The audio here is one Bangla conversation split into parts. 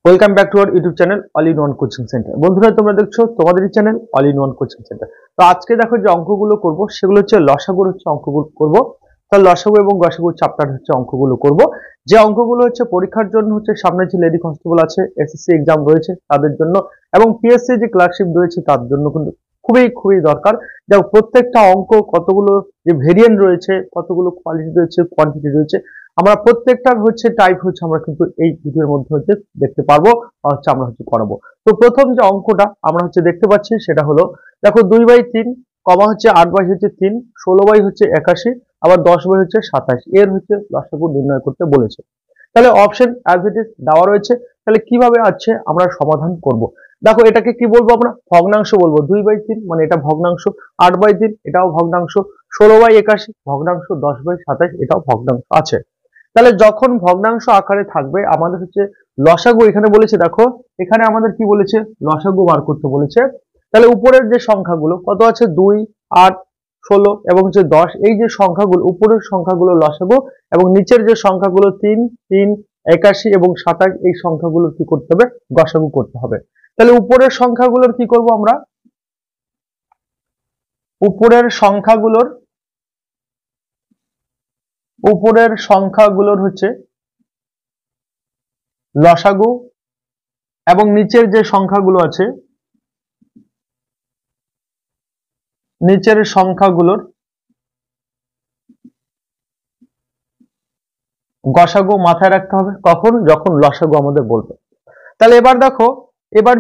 Welcome back to our YouTube channel all in one coaching centre. বন্ধুরা, তোমরা দেখছো তোমাদেরই channel all in one coaching centre. তো আজকে দেখো যে অঙ্কগুলো করব সেগুলো হচ্ছে লসাগুর অঙ্কগুলো করব। তাহলে লসাগু এবং গসাগুর চ্যাপ্টার অঙ্কগুলো করব। যে অঙ্কগুলো পরীক্ষার জন্য সামনে যে লেডি কনস্টেবল আছে, এসএসসি এক্সাম রয়েছে তাদের জন্য, এবং পিএসসি যে ক্লার্কশিপ রয়েছে তার জন্য কিন্তু খুবই খুবই দরকার। দেখো প্রত্যেকটা অঙ্ক কতগুলো যে ভেরিয়েন্ট রয়েছে, কতগুলো কোয়ালিটি রয়েছে, কোয়ান্টিটি রয়েছে, আমরা প্রত্যেকটার টাইপ আমরা কিন্তু এই ভিডিওর মধ্যে দেখতে পারবো, আমরা করাবো। তো প্রথম যে অঙ্কটা আমরা দেখতে পাচ্ছি সেটা হলো, দেখো 2/3 কমা 8/3, 16/81, আবার 10/27 এর লসাগু নির্ণয় করতে বলেছে। তাহলে অপশন অ্যাজ ইট ইজ দেওয়া রয়েছে। তাহলে কিভাবে আমরা সমাধান করব? দেখো এটাকে কি বলবো, আমরা ভগ্নাংশ বলবো। 2/3 মানে এটা ভগ্নাংশ, 8/3 এটাও ভগ্নাংশ, 16/81 ভগ্নাংশ, 10/27 এটাও ভগ্নাংশ আছে। তাহলে যখন ভগ্নাংশ আকারে থাকবে আমাদের লসাগু এখানে বলেছে। দেখো এখানে আমাদের কি বলেছে, লসাগু বার করতে বলেছে। তাহলে উপরের যে সংখ্যাগুলো কত আছে, 2, 8, 16 এবং 10, এই যে সংখ্যাগুলো, উপরের সংখ্যাগুলো লসাগু, এবং নিচের যে সংখ্যাগুলো 3, 3, 81 এবং 27, এই সংখ্যাগুলো কি করতে হবে, গসাগু করতে হবে। তাহলে উপরের সংখ্যাগুলোর কি করব আমরা, উপরের সংখ্যাগুলোর লসাগু, এবং নিচের যে সংখ্যাগুলো আছে, নিচের সংখ্যাগুলোর গসাগু মাথায় রাখতে হবে। কখন? যখন লসাগু আমাদের বলবে। তাহলে এবার দেখো,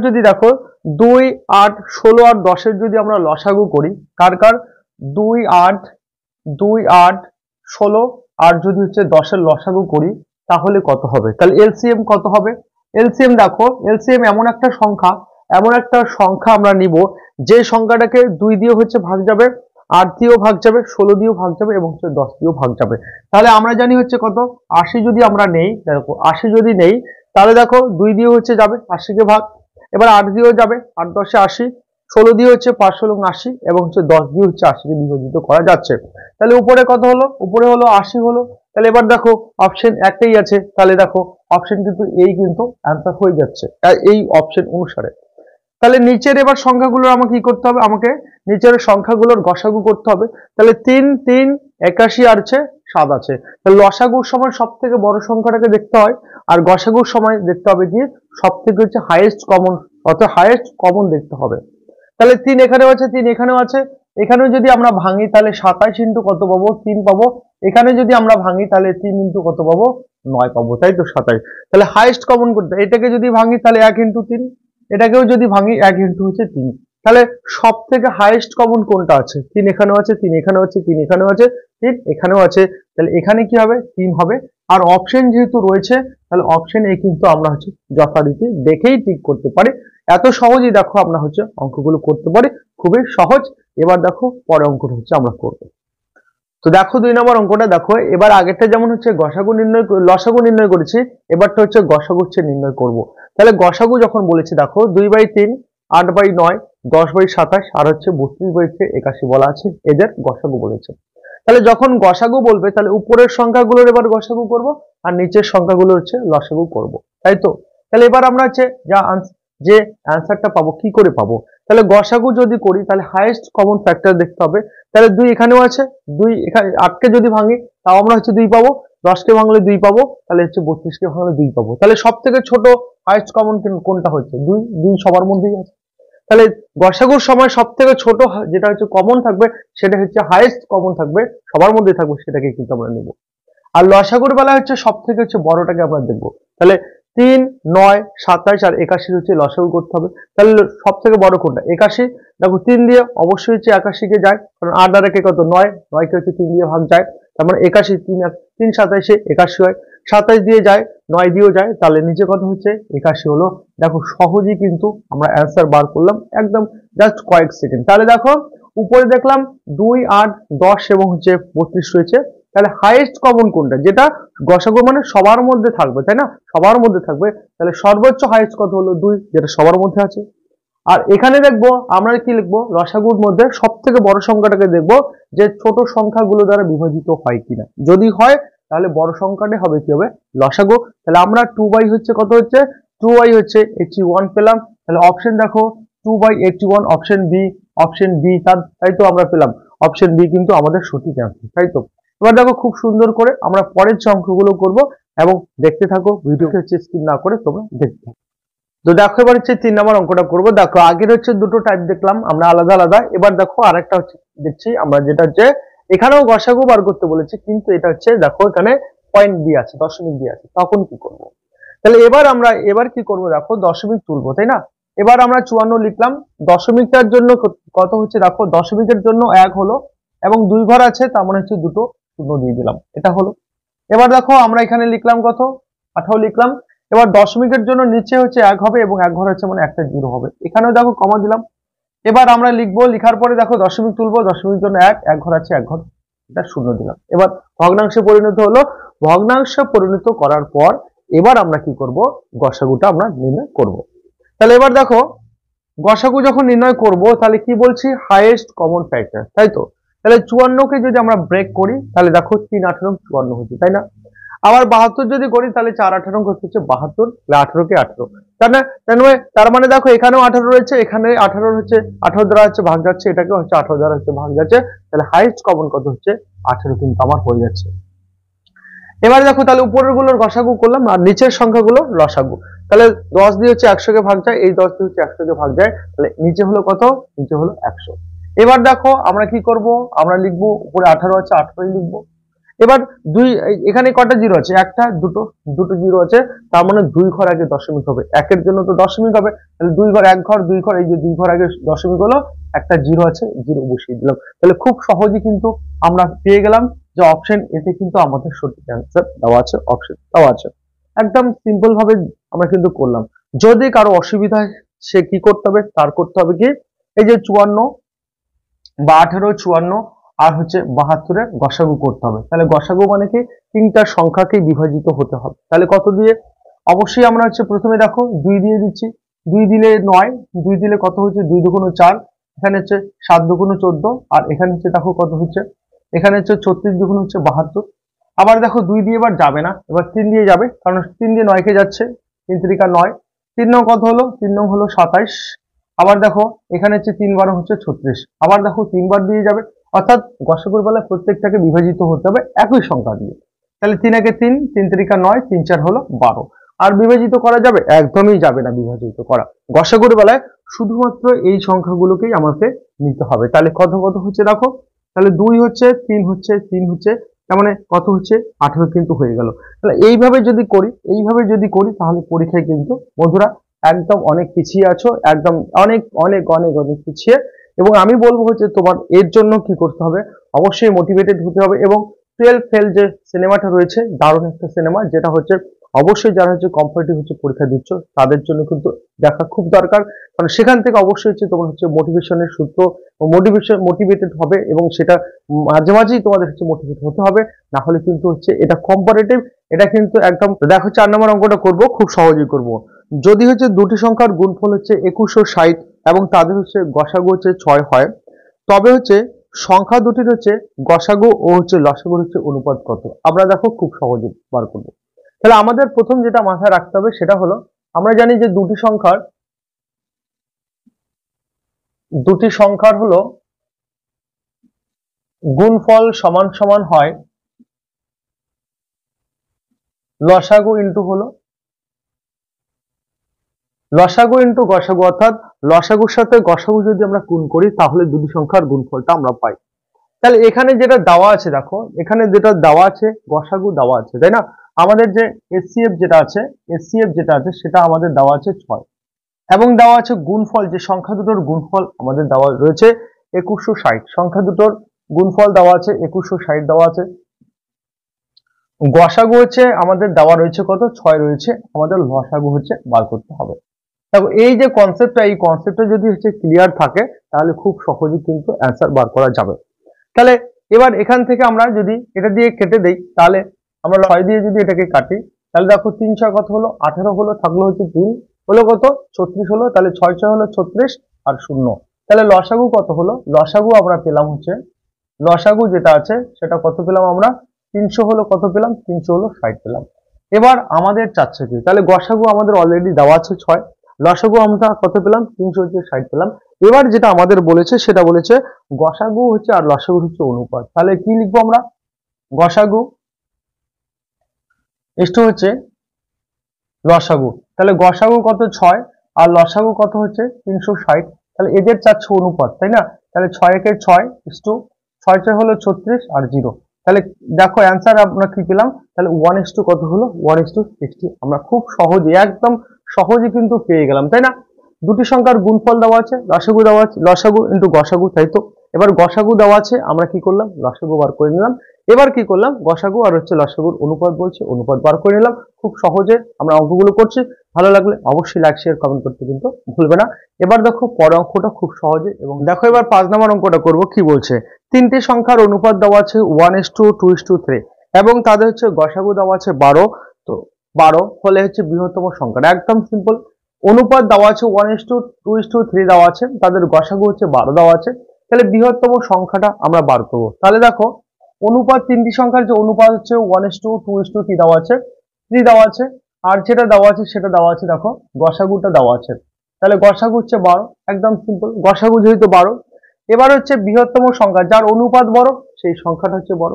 যদি দেখো 2, 8, 16 আর 10 এর যদি আমরা লসাগু করি, কার কার, 2, 8, 16 আর যদি 10 এর লসাগু করি তাহলে কত হবে? তাহলে এলসিএম কত হবে? এলসিএম দেখো, এলসিএম এমন একটা সংখ্যা আমরা নিব যে সংখ্যাটাকে 2 দিয়ে ভাগ যাবে, 8 দিয়েও ভাগ যাবে, 16 দিয়েও ভাগ যাবে এবং 10 দিয়েও ভাগ যাবে। তাহলে আমরা জানি কত, 80 যদি আমরা নেই, দেখো 80 যদি নেই তাহলে দেখো 2 দিয়ে যাবে 80 কে ভাগ, এবার 8 দিয়েও যাবে, 8 10 80, 16 দিয়ে 500 এবং 80 এবং 10 দিয়ে 80 কে বিভাজিত করা যাচ্ছে। তাহলে উপরে কত হলো, উপরে হলো 80 হলো। তাহলে এবার দেখো অপশন একটাই আছে, তাহলে দেখো অপশন কিন্তু এই কিন্তু অ্যান্সার হয়ে যাচ্ছে এই অপশন অনুসারে। তাহলে নিচের এবার সংখ্যাগুলো আমাকে কি করতে হবে, আমাকে নিচের সংখ্যাগুলোর গসাগু করতে হবে। তাহলে 3, 3, 81 আর 7 আছে। তাহলে লসাগুর সময় সব থেকে বড় সংখ্যাটাকে দেখতে হয়, আর গসাগুর সময় দেখতে হবে কি সব থেকে হাইয়েস্ট কমন, অর্থাৎ হাইয়েস্ট কমন দেখতে হবে। তাহলে 3 এখানেও আছে, 3 এখানেও আছে, এখানেও যদি আমরা ভাঙি তাহলে 27 ইন্টু কত পাবো, 3 পাবো। এখানে যদি আমরা ভাঙি তাহলে 3 ইন্টু কত পাবো, 9 পাবো, তাই তো 27। তাহলে হাইয়েস্ট কমন করতে, এটাকে যদি ভাঙি তাহলে 1 ইন্টু 3, এটাকেও যদি ভাঙি 1 ইন্টু 3। তাহলে সব থেকে হাইয়েস্ট কমন কোনটা আছে, 3 এখানেও আছে, 3 এখানেও আছে, 3 এখানেও আছে, 3 এখানেও আছে। তাহলে এখানে কি হবে, 3 হবে। আর অপশন যেহেতু রয়েছে তাহলে অপশন এ কিন্তু আমরা যথারীতি দেখেই টিক করতে পারি। এত সহজেই দেখো আমরা অঙ্কগুলো করতে পারি, খুবই সহজ। এবার দেখো পরের অঙ্কটা আমরা করব। তো দেখো 2 নম্বর অঙ্কটা দেখো, এবার আগেরটা যেমন গসাগু নির্ণয়, লসাগু নির্ণয় করেছি, এবারটা গসাগু নির্ণয় করব। তাহলে গসাগু যখন বলেছি, দেখো 2/3, 8/9, 10/27 আর 32/81 বলা আছে, এদের গসাগু বলেছে। তাহলে যখন গসাগু বলবে তাহলে উপরের সংখ্যাগুলোর এবার গসাগু করব, আর নিচের সংখ্যাগুলো লসাগু করব, তাই তো। তাহলে এবার আমরা যে অ্যান্সারটা পাবো, কি করে পাবো? তাহলে গসাগু যদি করি তাহলে হাইয়েস্ট কমন ফ্যাক্টর দেখতে হবে। তাহলে 2 এখানেও আছে, 2 এখানে 8 কে যদি ভাঙি তাও আমরা 2 পাবো, 10 কে ভাঙলে 2 পাবো, তাহলে 32 কে ভাঙলে 2 পাবো। তাহলে সব থেকে ছোট হাইয়েস্ট কমন কোনটা 2, 2 সবার মধ্যেই আছে। তাহলে গসাগুর সময় সব থেকে ছোট যেটা কমন থাকবে সেটা হাইয়েস্ট কমন থাকবে, সবার মধ্যে থাকবে, সেটাকে কিন্তু আমরা নেব। আর লসাগুর বেলা সব থেকে বড়টাকে আমরা দেখবো। তাহলে 3, 9, 27 আর 81 লসাগু করতে হবে। তাহলে সব থেকে বড় কোনটা, 81। দেখো 3 দিয়ে অবশ্যই 81 কে যায়, কারণ 8 আর 1 কত, 9, 9 কে 3 দিয়ে ভাগ যায়, তার মানে 81, 3 27 81 হয়, 27 দিয়ে যায়, 9 দিয়েও যায়, তাহলে নিচে কত 81 হলো। দেখো সহজেই কিন্তু আমরা অ্যান্সার বার করলাম, একদম জাস্ট কয়েক সেকেন্ড। তাহলে দেখো উপরে দেখলাম 2, 8, 10 এবং 32 রয়েছে। তাহলে হাইয়েস্ট কমন কোনটা, যেটা গসাগু মানে সবার মধ্যে থাকবে, তাই না, সবার মধ্যে থাকবে। তাহলে সর্বোচ্চ হাইয়েস্ট কত হলো, 2, যেটা সবার মধ্যে আছে। আর এখানে দেখবো আমরা কি লিখবো, লসাগুর মধ্যে সব থেকে বড় সংখ্যাটাকে দেখবো যে ছোট সংখ্যাগুলো দ্বারা বিভাজিত হয় কিনা। যদি হয় তাহলে বড় সংখ্যাটা হবে কি হবে, লসাগু। তাহলে আমরা 2 বাই কত 2y হচ্ছে 81 পেলাম। তাহলে অপশন দেখো 2/81 অপশন বি তাই তো আমরা পেলাম। অপশন বি কিন্তু আমাদের সঠিক অ্যান্সার, তাই তো। এবার দেখো খুব সুন্দর করে আমরা পরের যে অঙ্কগুলো করব এবং দেখতে থাকো, ভিডিওকে হচ্ছে স্কিপ না করে তোমরা দেখতে থাকো। তো দেখো এবার হচ্ছে 3 নম্বর অঙ্কটা করবো। দেখো আগের হচ্ছে দুটো টাইপ দেখলাম আমরা আলাদা আলাদা, এবার দেখো আরেকটা হচ্ছে দেখছি আমরা, যেটা হচ্ছে এখানেও গসাগু বার করতে বলেছে, কিন্তু এটা হচ্ছে দেখো এখানে পয়েন্ট দিয়ে আছে, দশমিক দিয়ে আছে, তখন কি করব। তাহলে এবার কি করব, দেখো দশমিক তুলবো, তাই না। এবার আমরা 54 লিখলাম, দশমিকটার জন্য কত হচ্ছে দেখো, দশমিকের জন্য 1 হলো এবং 2 ঘর আছে, তার মানে হচ্ছে দুটো শূন্য দিয়ে দিলাম, এটা হলো। এবার দেখো আমরা এখানে লিখলাম কত, 18 লিখলাম। এবার দশমিকের জন্য নিচে হচ্ছে 1 হবে এবং 1 ঘর হচ্ছে মানে একটা 0 হবে, এখানেও দেখো কমা দিলাম। এবার আমরা লিখবো, লিখার পরে দেখো দশমিক তুলবো, দশমিকের জন্য 1 ঘর আছে 1 ঘর, এটা শূন্য দিলাম। এবার ভগ্নাংশে পরিণত হলো, ভগ্নাংশে পরিণত করার পর এবার আমরা কি করব, গসাগুটা আমরা নির্ণয় করব। তাহলে এবার দেখো গসাগু যখন নির্ণয় করব, তাহলে কি বলছি, হাইয়েস্ট কমন ফ্যাক্টর, তাই তো। তাহলে 54 কে যদি আমরা ব্রেক করি, তাহলে দেখো 3 18 54 হচ্ছে, তাই না। আবার 72 যদি করি, তাহলে 4 18 হচ্ছে 72, 18 কে 18, তার মানে দেখো এখানেও 18 রয়েছে, এখানে 18 হচ্ছে 18 দ্বারা হচ্ছে ভাগ যাচ্ছে, এটাকে হচ্ছে 18 দ্বারা হচ্ছে ভাগ যাচ্ছে, তাহলে হাইয়েস্ট কমন কত হচ্ছে 18 কিন্তু আমার হয়ে যাচ্ছে। এবার দেখো তাহলে উপরের গুলোর গসাগু করলাম আর নিচের সংখ্যাগুলো লসাগু। তাহলে 10 দিয়ে হচ্ছে 100 কে ভাগ যায়, এই 10 দিয়ে হচ্ছে 100 কে ভাগ যায়, তাহলে নিচে হলো কত, নিচে হলো 100। এবার দেখো আমরা কি করব, আমরা লিখবো উপরে 18 আছে 18ই লিখবো। এবার এখানে কটা জিরো আছে, একটা দুটো জিরো আছে, তার মানে 2 ঘর আগে দশমিক হবে, একের জন্য তো দশমিক হবে, তাহলে 2 ঘর 1 ঘর 2 ঘর, এই যে 2 ঘর আগে দশমিক হলো, একটা জিরো আছে, জিরো বসিয়ে দিলাম। তাহলে খুব সহজে কিন্তু আমরা পেয়ে গেলাম যে অপশন এতে কিন্তু আমাদের সঠিক অ্যান্সার দেওয়া আছে, অপশন দেওয়া আছে। একদম সিম্পল ভাবে আমরা কিন্তু করলাম। যদি কারো অসুবিধা হয় সে কি করতে হবে, তার করতে হবে কি, এই যে 54 বা 18 54 আর হচ্ছে 72-এর গসাগু করতে হবে। তাহলে গসাগু মানে কি, তিনটা সংখ্যাকে বিভাজিত হতে হবে। তাহলে কত দিয়ে, অবশ্যই আমরা হচ্ছে প্রথমে দেখো 2 দিয়ে দিচ্ছি, 2 দিলে 9, 2 দিলে কত হচ্ছে 2 দুগুণ 4, এখানে হচ্ছে 7 দুগুণ 14, আর এখানে হচ্ছে দেখো কত হচ্ছে, এখানে হচ্ছে 36 দুগুণ হচ্ছে 72। আবার দেখো 2 দিয়ে এবার যাবে না, এবার 3 দিয়ে যাবে, কারণ 3 দিয়ে 9 কে যাচ্ছে, 3 3 9, 3 নং কত হলো, 3 নং হলো 27। আবার দেখো এখানে হচ্ছে 3 12 হচ্ছে 36, আবার দেখো 3 বার দিয়ে যাবে, অর্থাৎ গসাগুর বেলায় প্রত্যেকটাকে বিভাজিত হতে হবে একই সংখ্যা দিয়ে। তাহলে 3 একে 3, 3 3 9, 3 4 হলো 12। আর বিভাজিত করা যাবে, একদমই যাবে না বিভাজিত করা। গসাগুর বেলায় শুধুমাত্র এই সংখ্যাগুলোকেই আমাকে নিতে হবে। তাহলে কত কত হচ্ছে দেখো, তাহলে 2 হচ্ছে 3 হচ্ছে 3 হচ্ছে, তার মানে কত হচ্ছে 18 কিন্তু হয়ে গেল। তাহলে এইভাবে যদি করি তাহলে পরীক্ষায় কিন্তু বন্ধুরা একদম অনেক পিছিয়ে আছো, একদম অনেক অনেক অনেক অনেক পিছিয়ে। এবং আমি বলবো হচ্ছে তোমার এর জন্য কি করতে হবে, অবশ্যই মোটিভেটেড হতে হবে। এবং 12 ফেল যে সিনেমাটা রয়েছে, দারুণ একটা সিনেমা, যেটা হচ্ছে অবশ্যই যারা হচ্ছে কম্পিটিটিভ হচ্ছে পরীক্ষা দিচ্ছ তাদের জন্য কিন্তু দেখা খুব দরকার। কারণ সেখান থেকে অবশ্যই হচ্ছে তোমার হচ্ছে মোটিভেশনের সূত্র, মোটিভেটেড হবে এবং সেটা মাঝে মাঝেই তোমাদের হচ্ছে মোটিভেট হতে হবে, না হলে কিন্তু হচ্ছে এটা কম্পারেটিভ, এটা কিন্তু একদম। দেখো 4 নম্বর অঙ্কটা করব, খুব সহজেই করব। যদি হচ্ছে দুটি সংখ্যার গুণফল হচ্ছে 2160 এবং তাদের হচ্ছে গসাগু হচ্ছে 6 হয়, তবে হচ্ছে সংখ্যা দুটির হচ্ছে গসাগু ও হচ্ছে লসাগুর হচ্ছে অনুপাত কত। আমরা দেখো খুব সহজে বার করব। তাহলে আমাদের প্রথম যেটা মাথায় রাখতে হবে সেটা হলো, আমরা জানি যে দুটি সংখ্যার হলো গুণফল সমান সমান হয় লসাগু ইন্টু গসাগু, অর্থাৎ লসাগুর সাথে গসাগু যদি আমরা গুণ করি তাহলে দুটি সংখ্যার গুণফলটা আমরা পাই। তাহলে এখানে যেটা দেওয়া আছে দেখো, এখানে যেটা দেওয়া আছে গসাগু দেওয়া আছে, তাই না। আমাদের যে এসসিএফ যেটা আছে সেটা আমাদের দেওয়া আছে 6 এবং দেওয়া আছে গুণফল, যে সংখ্যা দুটোর গুণফল আমাদের দেওয়া রয়েছে 2160, সংখ্যা দুটোর গুণফল দেওয়া আছে 2160 দেওয়া আছে। গসাগু হচ্ছে আমাদের দেওয়া রয়েছে কত, 6 রয়েছে, আমাদের লসাগু হচ্ছে বার করতে হবে। দেখো এই যে কনসেপ্টটা, এই কনসেপ্টটা যদি হচ্ছে ক্লিয়ার থাকে তাহলে খুব সহজেই কিন্তু অ্যান্সার বার করা যাবে। তাহলে এবার এখান থেকে আমরা যদি এটা দিয়ে কেটে দেই, তাহলে আমরা 6 দিয়ে যদি এটাকে কাটি, তাহলে দেখো 3 6 কত হলো, 18 হলো, থাকলো হচ্ছে 3 হলো কত 36 হলো, তাহলে 6 6 হলো 36 আর 0। তাহলে লসাগু কত হলো, লসাগু আমরা পেলাম হচ্ছে, লসাগু যেটা আছে সেটা কত পেলাম আমরা, 300 হলো কত পেলাম, 300 হলো 60 পেলাম। এবার আমাদের চাচ্ছে কি, তাহলে গসাগু আমাদের অলরেডি দেওয়া আছে 6, লসাগু আমরা কত পেলাম 360 পেলাম। এবার যেটা আমাদের বলেছে সেটা বলেছে গসাগু হচ্ছে আর লসাগু হচ্ছে অনুপাত। তাহলে কি লিখবো আমরা, গসাগু এসটা হচ্ছে লসাগু। তাহলে গসাগু কত 6 আর লসাগু কত হচ্ছে 360। তাহলে এদের চাচ্ছে অনুপাত, তাই না? তাহলে 6 একে 6 ইস্টু 6 হলো 36 আর 0। তাহলে দেখো অ্যান্সার আমরা কি পেলাম, তাহলে 1:, কত হলো 1:60। আমরা খুব সহজে একদম সহজে কিন্তু পেয়ে গেলাম, তাই না? দুটি সংখ্যার গুণফল দেওয়া আছে, লসাগু দেওয়া আছে, লসাগু ইন্টু গসাগু, তাই তো? এবার গসাগু দেওয়া আছে, আমরা কি করলাম লসাগু বার করে নিলাম। এবার কি করলাম, গসাগু আর হচ্ছে লসাগুর অনুপাত বলছে, অনুপাত বার করে নিলাম। খুব সহজে আমরা অঙ্কগুলো করছি। ভালো লাগলে অবশ্যই লাইক শেয়ার কমেন্ট করতে কিন্তু ভুলবে না। এবার দেখো পরের অঙ্কটা খুব সহজে, এবং দেখো এবার 5 নম্বর অঙ্কটা করব। কি বলছে, তিনটি সংখ্যার অনুপাত দেওয়া আছে 1:2:3 এবং তাদের হচ্ছে গসাগু দেওয়া আছে 12। তো 12 হলে হচ্ছে বৃহত্তম সংখ্যাটা, একদম সিম্পল। অনুপাত দেওয়া আছে 1:2:3 দেওয়া আছে, তাদের গসাগু হচ্ছে 12 দেওয়া আছে। তাহলে বৃহত্তম সংখ্যাটা আমরা বার করবো। তাহলে দেখো অনুপাত, তিনটি সংখ্যার যে অনুপাত হচ্ছে 1:2:3 দেওয়া আছে, 3 দেওয়া আছে, আর যেটা দেওয়া আছে সেটা দেওয়া আছে দেখো গসাগুটা দেওয়া আছে। তাহলে গসাগু হচ্ছে 12, একদম সিম্পল, গসাগু যেহেতু 12। এবার হচ্ছে বৃহত্তম সংখ্যা যার অনুপাত বড় সেই সংখ্যাটা হচ্ছে বড়।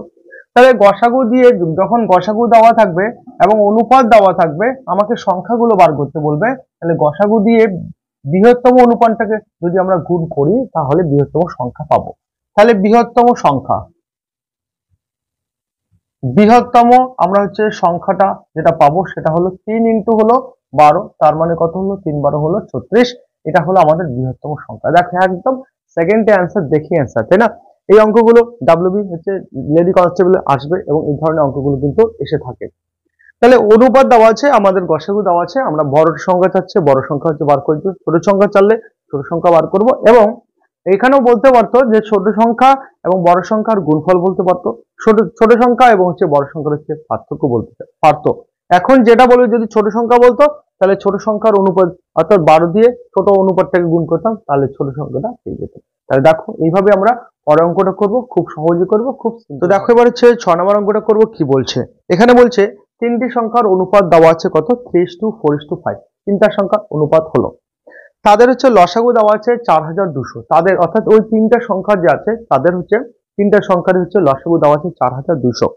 তাহলে গসাগু দিয়ে, যখন গসাগু দেওয়া থাকবে এবং অনুপাত দেওয়া থাকবে, আমাকে সংখ্যাগুলো বার করতে বলবে। তাহলে গসাগু দিয়ে বৃহত্তম অনুপাতটাকে যদি আমরা গুণ করি তাহলে বৃহত্তম সংখ্যা পাবো। তাহলে বৃহত্তম সংখ্যা, বৃহত্তম আমরা হচ্ছে সংখ্যাটা যেটা পাবো সেটা হলো 3 ইন্টু হলো 12, তার মানে কত হলো 3 × 12 হলো 36। এটা হলো আমাদের বৃহত্তম সংখ্যা। দেখো একদম সেকেন্ডে অ্যান্সার দেখে অ্যান্সার, তাই না? এই অঙ্কগুলো ডাব্লিউবি হচ্ছে লেডি কনস্টেবল আসবে এবং এই ধরনের অঙ্কগুলো কিন্তু এসে থাকে। তাহলে অনুপাত দেওয়া আছে, আমাদের গসাগু দেওয়া আছে, আমরা বড় সংখ্যা চাচ্ছে, বড় সংখ্যা হচ্ছে বার করে দিব, ছোট সংখ্যা চাইলে ছোট সংখ্যা বার করব। এবং এখানেও বলতে পারতো যে ছোট সংখ্যা এবং বড় সংখ্যার গুণফল বলতে পারতো, ছোট ছোট সংখ্যা এবং হচ্ছে বড় সংখ্যার হচ্ছে পার্থক্য বলতে পারতো। এখন যেটা বলবে, যদি ছোট সংখ্যা বলতো তাহলে ছোট সংখ্যার অনুপাত অর্থাৎ 12 দিয়ে ছোট অনুপাতটাকে গুণ করতাম, তাহলে ছোট সংখ্যাটা পেয়ে যেত। তাহলে দেখো এইভাবে আমরা পরের অঙ্কটা করব, খুব সহজে করব, খুব। তো দেখো এবার হচ্ছে 6 নম্বর অঙ্কটা করব। কি বলছে, এখানে বলছে তিনটি সংখ্যার অনুপাত দেওয়া আছে কত 3:4:5। তিনটা সংখ্যার অনুপাত হলো, তাদের হচ্ছে লসাগু দেওয়া আছে 4200। তাদের অর্থাৎ ওই তিনটা সংখ্যা যে আছে তাদের হচ্ছে তিনটা সংখ্যার হচ্ছে লসাগু দেওয়া আছে 4200।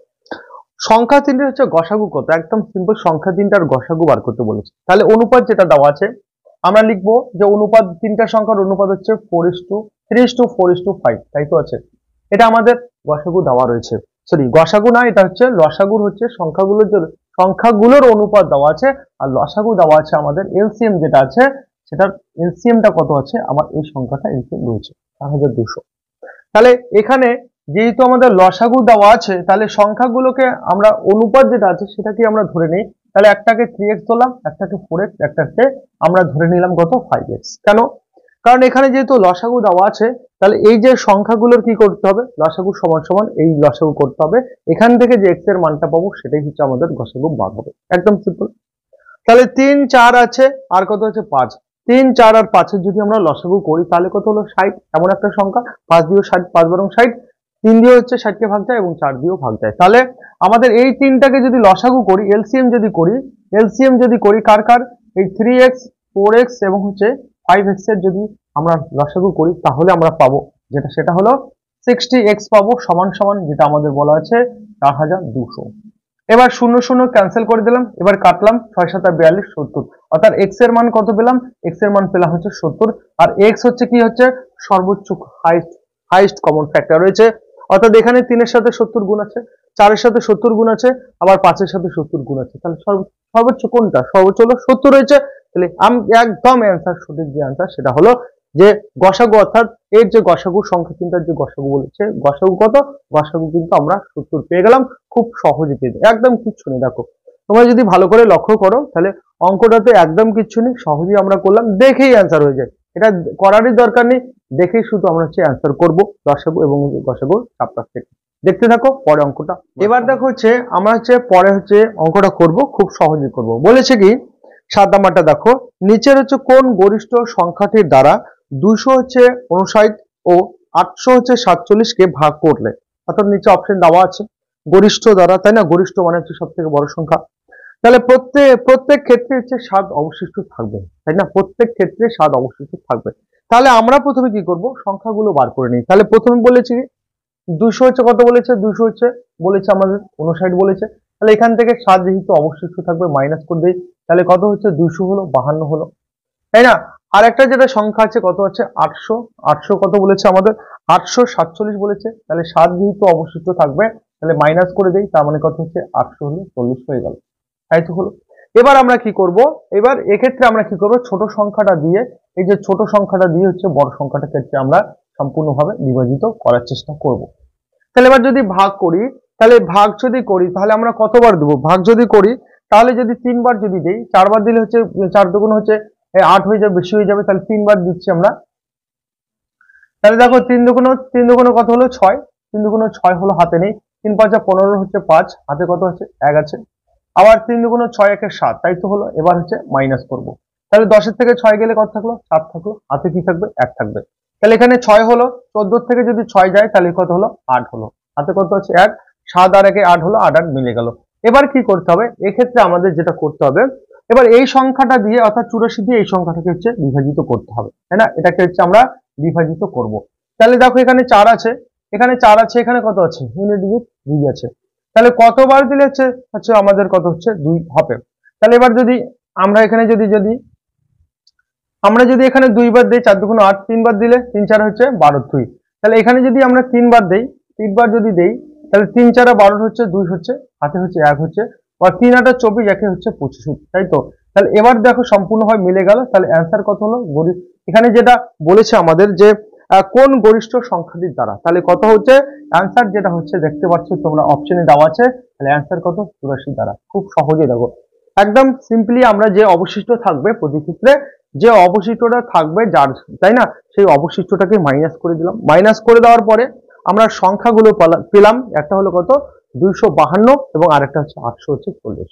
সংখ্যা তিনটের হচ্ছে গসাগু কত, একদম সিম্পল, সংখ্যা তিনটার গসাগু বার করতে বলেছে। তাহলে অনুপাত যেটা দেওয়া আছে আমরা লিখবো যে অনুপাত, তিনটা সংখ্যার অনুপাত হচ্ছে 3:4:5, তাই তো আছে। এটা আমাদের গসাগু দেওয়া রয়েছে, সরি গসাগু না, এটা হচ্ছে লসাগুর হচ্ছে সংখ্যাগুলোর অনুপাত দেওয়া আছে, আর লসাগু দেওয়া আছে আমাদের এলসিএম যেটা আছে সেটার এলসিএমটা কত আছে, আমার এই সংখ্যাটা এলসিএম রয়েছে 4200। তাহলে এখানে যেহেতু আমাদের লসাগু দেওয়া আছে, তাহলে সংখ্যাগুলোকে আমরা অনুপাত যেটা আছে সেটাকে আমরা ধরে নিই। তাহলে একটাকে 3x ধরলাম, একটাকে 4x, একটাকে আমরা ধরে নিলাম কত 5x। কেন? কারণ এখানে যেহেতু লসাগু দেওয়া আছে, তাহলে এই যে সংখ্যাগুলোর কি করতে হবে, লসাগু সমান সমান এই লসাগু করতে হবে। এখান থেকে যে x এর মানটা পাবো সেটাই হচ্ছে আমাদের গসাগু বার হবে, একদম সিম্পল। তাহলে 3, 4 আছে আর কত আছে 5। 3, 4 আর 5 এর যদি আমরা লসাগু করি তাহলে কত হলো 60। এমন একটা সংখ্যা, 5 দিয়েও 60, 5 × 60, 3 দিয়ে হচ্ছে 60 কে ভাগ যায় এবং 4 দিয়েও ভাগ যায়। তাহলে আমাদের এই তিনটাকে যদি লসাগু করি, এলসিএম যদি করি কার কার, এই 3x, 4x এবং হচ্ছে 5x এর যদি আমরা লসাগু করি তাহলে আমরা পাবো যেটা, সেটা হলো 60x পাবো, সমান সমান যেটা আমাদের বলা আছে 4200। এবার 0 0 ক্যান্সেল করে দিলাম, এবার কাটলাম 6 7 42 70, অর্থাৎ x এর মান কত পেলাম, x এর মান পেলাম হচ্ছে 70। আর x হচ্ছে কি হচ্ছে সর্বোচ্চ হাইস্ট কমন ফ্যাক্টর রয়েছে, অর্থাৎ এখানে 3 এর সাথে 70 গুণ আছে, 4 এর সাথে 70 গুণ আছে, আবার 5 এর সাথে 70 গুণ আছে। তাহলে সর্বোচ্চ কোনটা, সর্বোচ্চ হলো 70 রয়েছে। তাহলে একদম অ্যান্সার, সঠিক যে অ্যান্সার সেটা হলো যে গসাগু, অর্থাৎ এর যে গসাগু, সংখ্যা তিনটার যে গসাগু বলেছে, গসাগু কত, গসাগু কিন্তু আমরা 70 পেয়ে গেলাম, খুব সহজে পেয়ে যাবে, একদম কিচ্ছু নেই। দেখো তোমরা যদি ভালো করে লক্ষ্য করো তাহলে অঙ্কটাতে একদম কিচ্ছু নেই, সহজেই আমরা করলাম, দেখেই অ্যান্সার হয়ে যায়। এটা করারই দরকার নেই, দেখেই শুধু আমরা হচ্ছে অ্যান্সার করবো লসাগু এবং গসাগুর চাপটার থেকে। দেখতে থাকো পরে অঙ্কটা। এবার দেখো হচ্ছে আমরা হচ্ছে পরে হচ্ছে অঙ্কটা করব, খুব সহজেই করব। বলেছে কি 7 নাম্বারটা দেখো, নিচের হচ্ছে কোন গরিষ্ঠ সংখ্যাটির দ্বারা 259 ও 847 কে ভাগ করলে, অর্থাৎ নিচে অপশন দেওয়া আছে গরিষ্ঠ দ্বারা, তাই না? গরিষ্ঠ মানে হচ্ছে সব থেকে বড় সংখ্যা। তাহলে প্রত্যেক ক্ষেত্রে হচ্ছে 7 অবশিষ্ট থাকবে, তাই না? প্রত্যেক ক্ষেত্রে 7 অবশিষ্ট থাকবে। তাহলে আমরা প্রথমে কি করব, সংখ্যাগুলো বার করে নিই। তাহলে প্রথমে বলেছি 200 হচ্ছে কত বলেছে, 200 হচ্ছে বলেছে আমাদের 59 বলেছে। তাহলে এখান থেকে 7 যেহেতু অবশিষ্ট থাকবে মাইনাস করে দিই, তাহলে কত হচ্ছে 200 হলো, 52 হলো, তাই না? আর একটা যেটা সংখ্যা আছে কত আছে 800, 800 কত বলেছে আমাদের 847 বলেছে। তাহলে 7 যেহেতু অবশিষ্ট থাকবে তাহলে মাইনাস করে দেই, তার মানে কত হচ্ছে 800 হলো 40 হয়ে গেল, তাই তো হলো। এবার আমরা কি করব, এবার এক্ষেত্রে আমরা কি করব, ছোট সংখ্যাটা দিয়ে, এই যে ছোট সংখ্যাটা দিয়ে হচ্ছে বড় সংখ্যাটাকে হচ্ছে আমরা সম্পূর্ণভাবে বিভাজিত করার চেষ্টা করব। তাহলে এবার যদি ভাগ করি, তাহলে ভাগ যদি করি তাহলে আমরা কতবার দেবো, ভাগ যদি করি তাহলে যদি 3 বার যদি দেই, 4 বার দিলে হচ্ছে 4 দুগুণ হচ্ছে 8 হয়ে যাবে, বেশি হয়ে যাবে, তাহলে 3 বার দিচ্ছি আমরা। তাহলে দেখো 3 দুগুণ কত হলো 6, 3 দুগুণ 6 হলো, হাতে নেই, 3 5 15 হচ্ছে 5, হাতে কত আছে 1 আছে। আবার 3 দুগুণ 6 1 7, তাই তো হলো। এবার হচ্ছে মাইনাস করব। তাহলে 10 এর থেকে 6 গেলে কত থাকলো 7 থাকলো, হাতে কি থাকবে 1 থাকবে। তাহলে এখানে 6 হলো, 14 থেকে যদি 6 যায় তাহলে কত হলো 8 হলো, হাতে কত আছে 1, 7 আর 1 8 হলো, 8 8 মিলে গেল। এবার কি করতে হবে, এক্ষেত্রে আমাদের যেটা করতে হবে, এবার এই সংখ্যাটা দিয়ে অর্থাৎ 84 দিয়ে এই সংখ্যাটাকে হচ্ছে বিভাজিত করতে হবে, তাই না? এটাকে হচ্ছে আমরা বিভাজিত করব। তাহলে দেখো এখানে 4 আছে, এখানে 4 আছে, এখানে কত আছে ইউনিট ডিজিট 2 আছে। তাহলে কতবার দিলে হচ্ছে হচ্ছে আমাদের কত হচ্ছে 2 হবে। তাহলে এবার যদি আমরা এখানে যদি যদি আমরা যদি এখানে 2 বার দেই, 4 দুগুণ 8, 3 বার দিলে 3 4 হচ্ছে 12 2। তাহলে এখানে যদি আমরা 3 বার দেই, 3 বার যদি দেই তাহলে 3 4 12 হচ্ছে 2 হচ্ছে, হাতে হচ্ছে 1 হচ্ছে, আর 3 8 24, একে হচ্ছে 25, তাই তো। তাহলে এবার দেখো সম্পূর্ণভাবে মিলে গেল। তাহলে অ্যান্সার কত হলো, এখানে যেটা বলেছে আমাদের যে কোন গরিষ্ঠ সংখ্যাটির দ্বারা, তাহলে কত হচ্ছে অ্যান্সার, যেটা হচ্ছে দেখতে পাচ্ছ তোমরা অপশনে দেওয়া আছে। তাহলে অ্যান্সার কত 84 দ্বারা, খুব সহজে দেখো একদম সিম্পলি আমরা যে অবশিষ্ট থাকবে প্রতি ক্ষেত্রে, যে অবশিষ্টটা থাকবে যার, তাই না, সেই অবশিষ্টটাকে মাইনাস করে দিলাম। মাইনাস করে দেওয়ার পরে আমরা সংখ্যাগুলো পেলাম, একটা হলো কত 252 এবং আরেকটা হচ্ছে 800 হচ্ছে 40।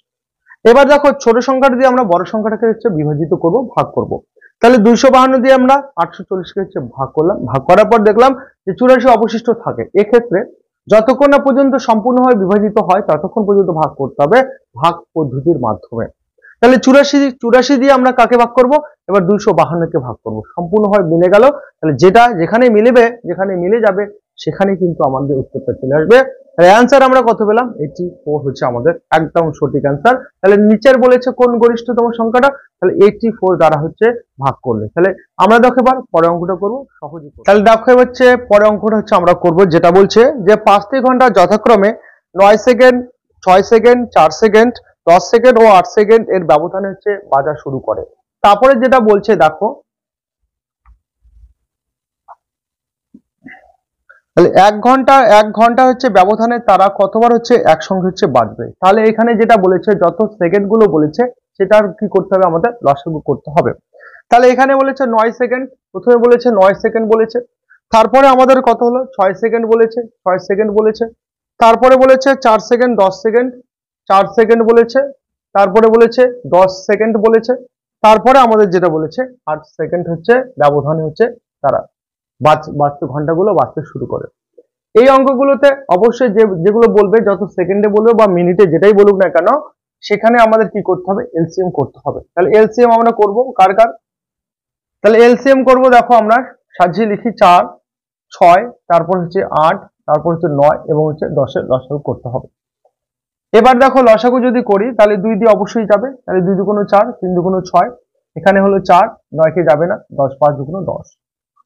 এবার দেখো ছোট সংখ্যাটা দিয়ে আমরা বড় সংখ্যাটাকে হচ্ছে বিভাজিত করব, ভাগ করব। তাহলে 252 দিয়ে আমরা 840 কে হচ্ছে ভাগ করলাম, ভাগ করার পর দেখলাম যে 84 অবশিষ্ট থাকে। এক্ষেত্রে যতক্ষণ না পর্যন্ত সম্পূর্ণভাবে বিভাজিত হয় ততক্ষণ পর্যন্ত ভাগ করতে হবে ভাগ পদ্ধতির মাধ্যমে। তাহলে 84 দিয়ে আমরা কাকে ভাগ করব, এবার 252 কে ভাগ করব, সম্পূর্ণভাবে মিলে গেল। তাহলে যেটা যেখানে মিলবে, যেখানে মিলে যাবে সেখানে কিন্তু আমাদের উত্তরটা চলে আসবে। তাহলে অ্যান্সার আমরা কত পেলাম 84 হচ্ছে আমাদের একদম সঠিক অ্যান্সার। তাহলে নিচের বলেছে কোন গরিষ্ঠতম সংখ্যাটা, তাহলে 84 দ্বারা হচ্ছে ভাগ করলে। তাহলে আমরা দেখো এবার পরের অঙ্কটা করবো, সহজে। তাহলে দেখো হচ্ছে পরের অঙ্কটা হচ্ছে আমরা করব, যেটা বলছে যে 5টি ঘন্টা যথাক্রমে 9 সেকেন্ড, 6 সেকেন্ড, 4 সেকেন্ড, 10 সেকেন্ড ও 8 সেকেন্ড এর ব্যবধানে হচ্ছে বাজা শুরু করে। তারপরে যেটা বলছে দেখো, তাহলে 1 ঘন্টা হচ্ছে ব্যবধানে তারা কতবার হচ্ছে একসঙ্গে হচ্ছে বাজবে। তাহলে এখানে যেটা বলেছে যত সেকেন্ড গুলো বলেছে সেটার কি করতে হবে, আমাদের লসাগু করতে হবে। তাহলে এখানে বলেছে 9 সেকেন্ড, প্রথমে বলেছে 9 সেকেন্ড বলেছে, তারপরে আমাদের কত হলো 6 সেকেন্ড বলেছে, 6 সেকেন্ড বলেছে, তারপরে বলেছে 4 সেকেন্ড, 10 সেকেন্ড, 4 সেকেন্ড বলেছে, তারপরে বলেছে 10 সেকেন্ড বলেছে, তারপরে আমাদের যেটা বলেছে 8 সেকেন্ড হচ্ছে ব্যবধানে হচ্ছে তারা বাজতে, ঘন্টাগুলো বাজতে শুরু করে। এই অঙ্কগুলোতে অবশ্যই যেগুলো বলবে, যত সেকেন্ডে বলবে বা মিনিটে যেটাই বলুক না কেন, সেখানে আমাদের কি করতে হবে, এলসিএম করতে হবে। তাহলে এলসিএম আমরা করব কার কার, তাহলে এলসিএম করব, দেখো আমরা সাজিয়ে লিখি 4, 6, তারপর হচ্ছে 8, তারপর হচ্ছে 9 এবং হচ্ছে 10 এর লসাগু করতে হবে। এবার দেখো লসাগু যদি করি তাহলে 2 দিয়ে অবশ্যই যাবে, তাহলে 2 দুগুণ 4, 3 দুগুণ 6, এখানে হলো 4, 9 কে যাবে না, 10 5 দুগুণ 10।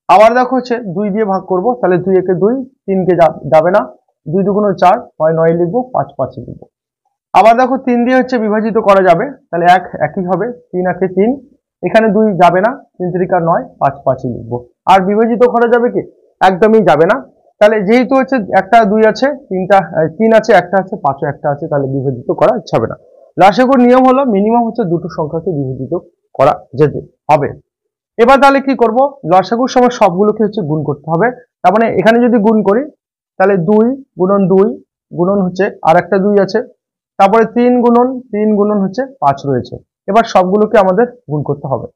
আবার দেখো হচ্ছে 2 দিয়ে ভাগ করব, তাহলে 2 একে 2, 3 কে যাবে না, 2 দুগুণ 4, 9 9 লিখবো, 5 5 লিখবো। আবার দেখো 3 দিয়ে হচ্ছে বিভাজিত করা যাবে, তাহলে একই হবে, 3 একে 3, এখানে 2 যাবে না, 3 3 9, 5 5 লিখবো। আর বিভাজিত করা যাবে কি, একদমই যাবে না। তাহলে যেহেতু হচ্ছে একটা 2 আছে, 3 আছে, একটা আছে, 5 একটা আছে, তাহলে বিভাজিত করা যাবে না। লসাগুর নিয়ম হলো মিনিমাম হচ্ছে দুটো সংখ্যাকে বিভাজিত করা যেতে হবে। এবার তাহলে কি করব, লসাগুর সময় সবগুলোকে হচ্ছে গুণ করতে হবে। তার মানে এখানে যদি গুণ করি তাহলে 2 গুণন 2 গুণন হচ্ছে আর একটা 2 আছে, তারপরে 3 গুণন 3 গুণন হচ্ছে 5 রয়েছে। এবার সবগুলোকে আমাদের গুণ করতে হবে।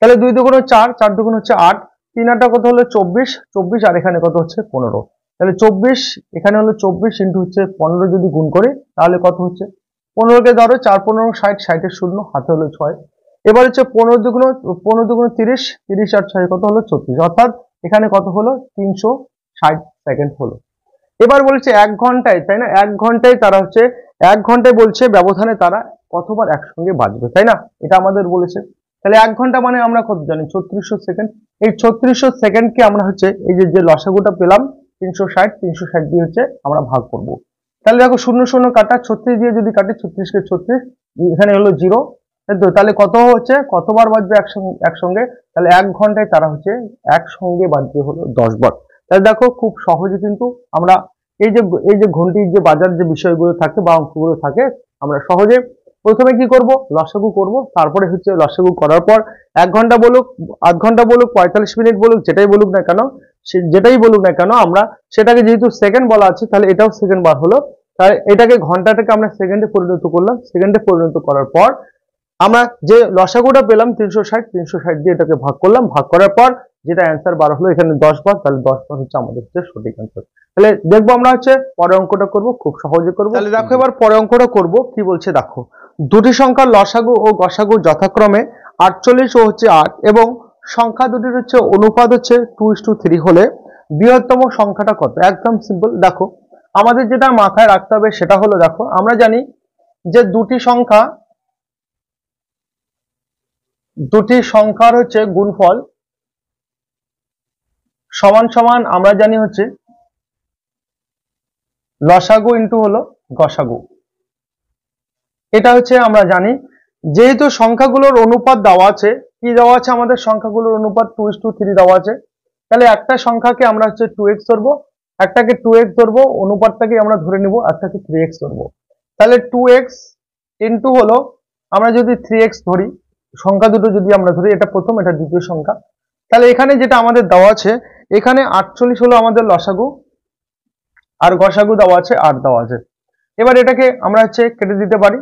তাহলে 2 দুগুণ 4, 4 দুগুণ হচ্ছে 8, 3 8 কত হলো 24, 24 আর এখানে কত হচ্ছে 15। তাহলে 24 এখানে হলো 24 ইন্টু হচ্ছে 15 যদি গুণ করি তাহলে কত হচ্ছে 15 কে ধরো 4 15 60, 60 এর 0 হাতে হলো 6। এবার হচ্ছে 15 দুগুণ 30, 30 আর 6 কত হলো 34, অর্থাৎ এখানে কত হলো 360 সেকেন্ড হলো। এবার বলছে 1 ঘন্টায়, তাই না, 1 ঘন্টায় তারা হচ্ছে 1 ঘন্টায় বলছে ব্যবধানে তারা কতবার একসঙ্গে বাজবে, তাই না, এটা আমাদের বলেছে। তাহলে 1 ঘন্টা মানে আমরা কত জানি 3600 সেকেন্ড। এই 3600 সেকেন্ডকে আমরা হচ্ছে এই যে লসাগুটা পেলাম 360 দিয়ে হচ্ছে আমরা ভাগ করব। তাহলে দেখো 0 0 কাটা, 36 দিয়ে যদি কাটি 36 কে 36, এখানে হলো 0, তাহলে কত হচ্ছে কতবার বাজবে একসঙ্গে, তাহলে 1 ঘন্টায় তারা হচ্ছে একসঙ্গে বাজবে হলো 10 বার। তাহলে দেখো খুব সহজে কিন্তু আমরা এই যে ঘন্টির যে বাজার যে বিষয়গুলো থাকে বা অঙ্কগুলো থাকে, আমরা সহজে প্রথমে কি করব, লসাগু করব, তারপরে হচ্ছে লসাগু করার পর 1 ঘন্টা বলুক, আধ ঘন্টা বলুক, 45 মিনিট বলুক, যেটাই বলুক না কেন আমরা সেটাকে যেহেতু সেকেন্ড বলা আছে তাহলে এটাও সেকেন্ড বার হলো। তাহলে এটাকে ঘন্টাটাকে আমরা সেকেন্ডে পরিণত করলাম, সেকেন্ডে পরিণত করার পর আমরা যে লসাগুটা পেলাম 360 দিয়ে এটাকে ভাগ করলাম, ভাগ করার পর যেটা অ্যান্সার বার হলো এখানে 10 বার, তাহলে 10 বার হচ্ছে আমাদের সঠিক অ্যান্সার। তাহলে দেখবো আমরা হচ্ছে পরের অঙ্কটা করব, খুব সহজে করব। তাহলে দেখো এবার পরের অঙ্কটা করব, কি বলছে দেখো, দুটি সংখ্যার লসাগু ও গসাগু যথাক্রমে 48 ও হচ্ছে 8 এবং সংখ্যা দুটির হচ্ছে অনুপাত হচ্ছে 2:3 হলে বৃহত্তম সংখ্যাটা কত। একদম সিম্পল, দেখো আমাদের যেটা মাথায় রাখতে হবে সেটা হলো, দেখো আমরা জানি যে দুটি সংখ্যার হচ্ছে গুণফল সমান সমান আমরা জানি হচ্ছে লসাগু ইন্টু হলো গসাগু। এটা হচ্ছে আমরা জানি, যেহেতু সংখ্যাগুলোর অনুপাত দেওয়া আছে, কি দেওয়া আছে আমাদের সংখ্যাগুলোর অনুপাত 2:3 দেওয়া আছে, তাহলে একটা সংখ্যাকে আমরা হচ্ছে 2x ধরবো, একটাকে 2x ধরবো, অনুপাতটাকে আমরা ধরে নিব, একটাকে 3x ধরবো। তাহলে 2x ইন্টু হলো আমরা যদি 3x ধরি, সংখ্যা দুটো যদি আমরা ধরি, এটা প্রথম এটা দ্বিতীয় সংখ্যা, তাহলে এখানে যেটা আমাদের দেওয়া আছে এখানে 48 হলো আমাদের লসাগু আর গসাগু দেওয়া আছে 8 দেওয়া আছে। এবার এটাকে আমরা হচ্ছে কেটে দিতে পারি,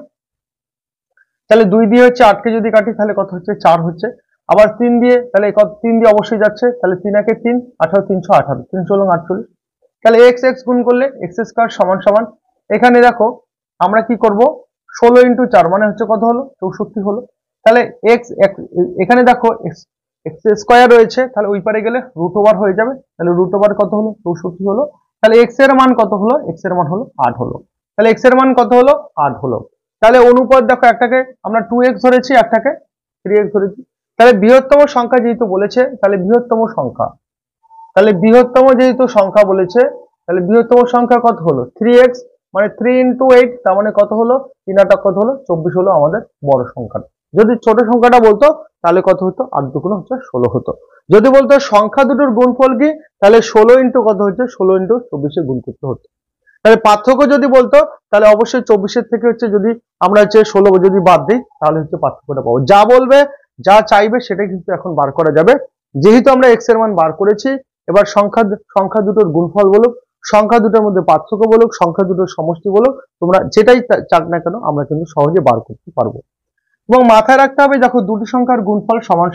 তাহলে 2 দিয়ে হচ্ছে 8 কে যদি কাটি তাহলে কত হচ্ছে 4 হচ্ছে, আবার 3 দিয়ে, তাহলে 3 দিয়ে অবশ্যই যাচ্ছে, তাহলে 3 একে 3, 18 318, 3 48, তাহলে x x গুণ করলে x স্কয়ার সমান সমান, এখানে দেখো আমরা কি করব 16 ইন্টু 4 মানে হচ্ছে কত হলো 64 হলো। তাহলে x এখানে দেখো x স্কয়ার রয়েছে, তাহলে ওই পারে গেলে রুট ওভার হয়ে যাবে, তাহলে রুট ওভার কত হলো 64 হলো। তাহলে x এর মান কত হলো, x এর মান হলো 8 হলো, তাহলে x এর মান কত হলো 8 হলো। তাহলে অনুপাত দেখো একটাকে আমরা 2x ধরেছি, একটাকে 3x ধরেছি, তাহলে বৃহত্তম সংখ্যা যেহেতু বলেছে তাহলে বৃহত্তম যেহেতু সংখ্যা বলেছে তাহলে বৃহত্তম সংখ্যা কত হলো 3x, মানে 3 ইন্টু 8, তার মানে কত হলো 3 8 কত হলো 24 হলো আমাদের বড় সংখ্যা। যদি ছোট সংখ্যাটা বলতো তাহলে কত হতো 8 দুগুণ হচ্ছে 16 হতো। যদি বলতো সংখ্যা দুটোর গুণফল কি, তাহলে 16 ইন্টু কত হচ্ছে 16 ইন্টু 24 গুণ করতে হতো। তাহলে পার্থক্য যদি বলতো তাহলে অবশ্যই 24 থেকে হচ্ছে যদি আমরা হচ্ছে 16 যদি বাদ দিই তাহলে হচ্ছে পার্থক্যটা পাবো। যা বলবে যা চাইবে সেটাই কিন্তু এখন বার করা যাবে। যেহেতু আমরা x এর মান বার করেছি, এবার সংখ্যা দুটোর গুণফল বলুক, সংখ্যা দুটোর মধ্যে পার্থক্য বলুক, সংখ্যা দুটোর সমষ্টি বলুক, তোমরা যেটাই চাক না কেন আমরা কিন্তু সহজে বার করতে পারবো। এবং মাথায় রাখতে হবে দেখো দুটি সংখ্যার গুণফল সমান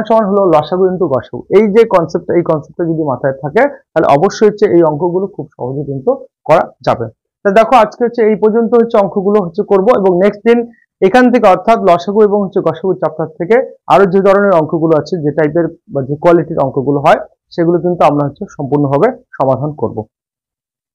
সমান হলো লসাগু ইন্টু গসাগু। এই যে কনসেপ্ট, এই কনসেপ্টটা যদি মাথায় থাকে তাহলে অবশ্যই হচ্ছে এই অঙ্কগুলো খুব সহজে কিন্তু করা যাবে। তো দেখো আজকে হচ্ছে এই পর্যন্ত হচ্ছে অঙ্কগুলো হচ্ছে করব, এবং নেক্সট দিন এখান থেকে অর্থাৎ লসাগু এবং হচ্ছে গসাগু চ্যাপ্টার থেকে আরো যে ধরনের অঙ্কগুলো আছে, যে টাইপের বা যে কোয়ালিটির অঙ্কগুলো হয়, সেগুলো কিন্তু আমরা হচ্ছে সম্পূর্ণভাবে সমাধান করব।